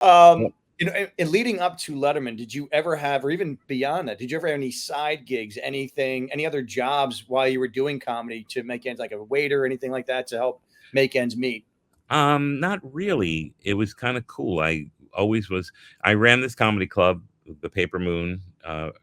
And leading up to Letterman, did you ever have, or even beyond that, did you ever have any side gigs, anything, any other jobs while you were doing comedy to make ends, like a waiter or anything like that to help make ends meet? Not really. It was kind of cool. I ran this comedy club, the Paper Moon,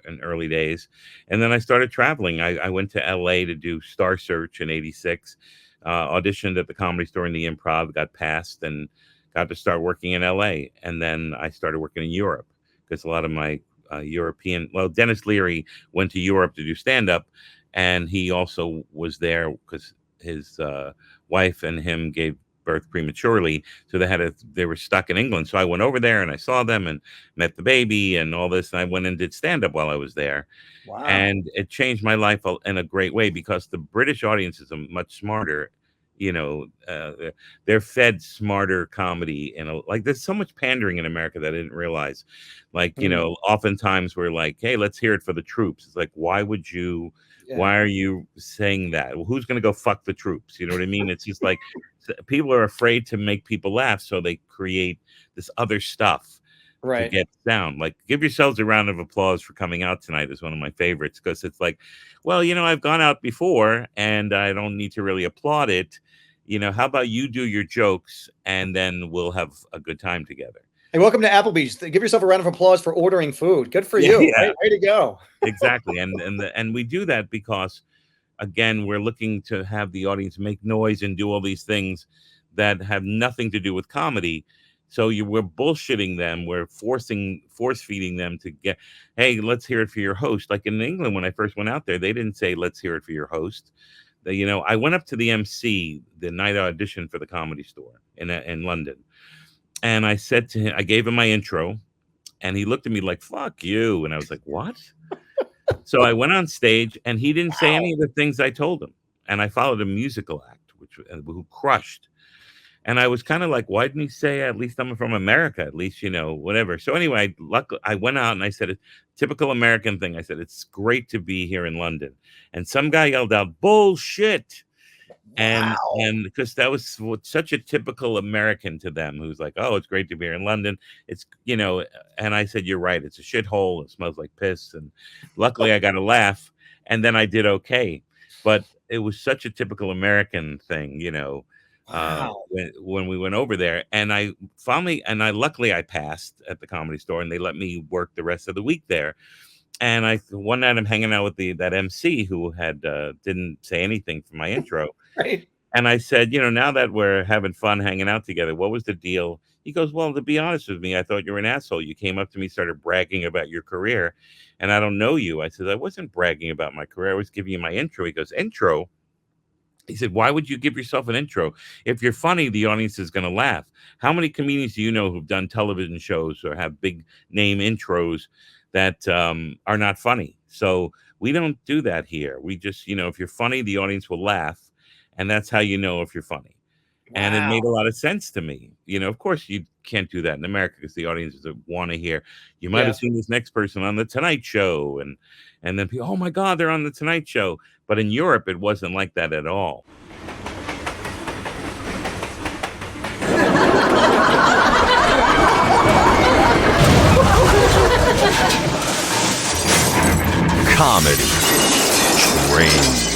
in early days. And then I started traveling. I went to LA to do Star Search in 86, auditioned at the Comedy Store in the Improv, got passed, and got to start working in LA. And then I started working in Europe because a lot of my Dennis Leary went to Europe to do stand up. And he also was there because his wife and him gave birth prematurely, so they were stuck in England. So I went over there and I saw them and met the baby and all this, and I went and did stand up while I was there. Wow. And it changed my life in a great way because the British audience is much smarter. They're fed smarter comedy, and like there's so much pandering in America that I didn't realize. Like, oftentimes we're like, hey, let's hear it for the troops. It's like, why are you saying that? Well, who's going to go fuck the troops? You know what I mean? It's just like people are afraid to make people laugh, so they create this other stuff to get down. Like, give yourselves a round of applause for coming out tonight is one of my favorites, because it's like, well, I've gone out before and I don't need to really applaud it. How about you do your jokes and then we'll have a good time together. Hey, welcome to Applebee's. Give yourself a round of applause for ordering food. Good for you. Yeah. Way to go. Exactly. And we do that because, again, we're looking to have the audience make noise and do all these things that have nothing to do with comedy. So we're bullshitting them. We're force feeding them to get, hey, let's hear it for your host. Like in England, when I first went out there, they didn't say, let's hear it for your host. I went up to the MC the night I auditioned for the Comedy Store in London. And I said to him, I gave him my intro, and he looked at me like, fuck you. And I was like, what? So I went on stage, and he didn't say any of the things I told him. And I followed a musical act, who crushed. And I was kind of like, why didn't he say, at least I'm from America, at least, whatever. So anyway, I went out and I said, a typical American thing. I said, it's great to be here in London. And some guy yelled out, bullshit. And because that was such a typical American to them, who's like, oh, it's great to be here in London. It's, and I said, you're right. It's a shithole. It smells like piss. And luckily I got a laugh, and then I did okay. But it was such a typical American thing, when we went over there. And luckily I passed at the Comedy Store, and they let me work the rest of the week there. And one night I'm hanging out with that MC who had didn't say anything for my intro. Right. And I said, now that we're having fun hanging out together, what was the deal? He goes, well, to be honest with me, I thought you were an asshole. You came up to me, started bragging about your career, and I don't know you. I said, I wasn't bragging about my career. I was giving you my intro. He goes, intro? He said, why would you give yourself an intro? If you're funny, the audience is going to laugh. How many comedians do you know who've done television shows or have big name intros that are not funny? So we don't do that here. We just, if you're funny, the audience will laugh. And that's how you know if you're funny. Wow. And it made a lot of sense to me. Of course, you can't do that in America because the audiences want to hear. You might have seen this next person on The Tonight Show. And then people, oh, my God, they're on The Tonight Show. But in Europe, it wasn't like that at all. Comedy Train.